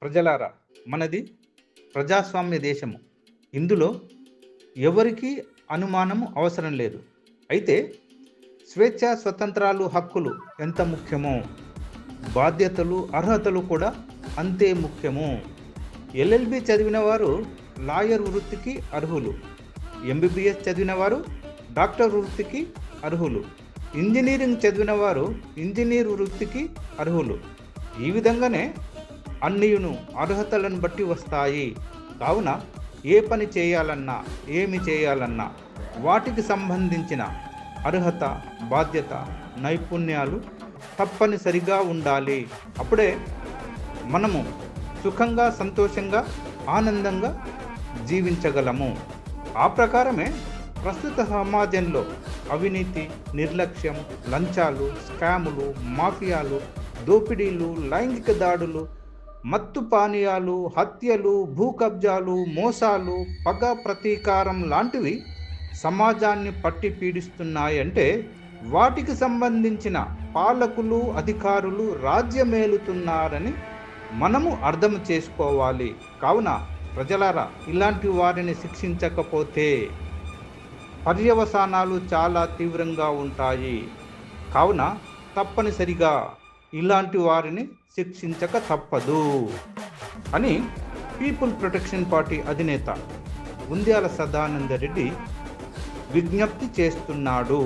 ప్రజలారా, మనది ప్రజాస్వామ్య దేశము. ఇందులో ఎవరికీ అనుమానము అవసరం లేదు. అయితే స్వేచ్ఛ, స్వతంత్రాలు, హక్కులు ఎంత ముఖ్యమో బాధ్యతలు, అర్హతలు కూడా అంతే ముఖ్యము. ఎల్ఎల్బి చదివిన వారు లాయర్ వృత్తికి అర్హులు. ఎంబీబీఎస్ చదివిన వారు డాక్టర్ వృత్తికి అర్హులు. ఇంజనీరింగ్ చదివిన వారు ఇంజనీర్ వృత్తికి అర్హులు. ఈ విధంగానే అన్నియును అర్హతలను బట్టి వస్తాయి. కావున ఏ పని చేయాలన్నా, ఏమి చేయాలన్నా వాటికి సంబంధించిన అర్హత, బాధ్యత, నైపుణ్యాలు తప్పనిసరిగా ఉండాలి. అప్పుడే మనము సుఖంగా, సంతోషంగా, ఆనందంగా జీవించగలము. ఆ ప్రకారమే ప్రస్తుత సమాజంలో అవినీతి, నిర్లక్ష్యం, లంచాలు, స్కాములు, మాఫియాలు, దోపిడీలు, లైంగిక దాడులు, మత్తు పానీయాలు, హత్యలు, భూ కబ్జాలు, మోసాలు, పగ, ప్రతీకారం లాంటివి సమాజాన్ని పట్టి పీడిస్తున్నాయంటే వాటికి సంబంధించిన పాలకులు, అధికారులు రాజ్యమేలుతున్నారని మనము అర్థం చేసుకోవాలి. కావున ప్రజలారా, ఇలాంటి వారిని శిక్షించకపోతే పర్యవసానాలు చాలా తీవ్రంగా ఉంటాయి. కావున తప్పనిసరిగా ఇలాంటి వారిని శిక్షించక తప్పదు అని పీపుల్ ప్రొటెక్షన్ పార్టీ అధినేత ఉంద్యాల సదానంద రెడ్డి విజ్ఞప్తి చేస్తున్నాడు.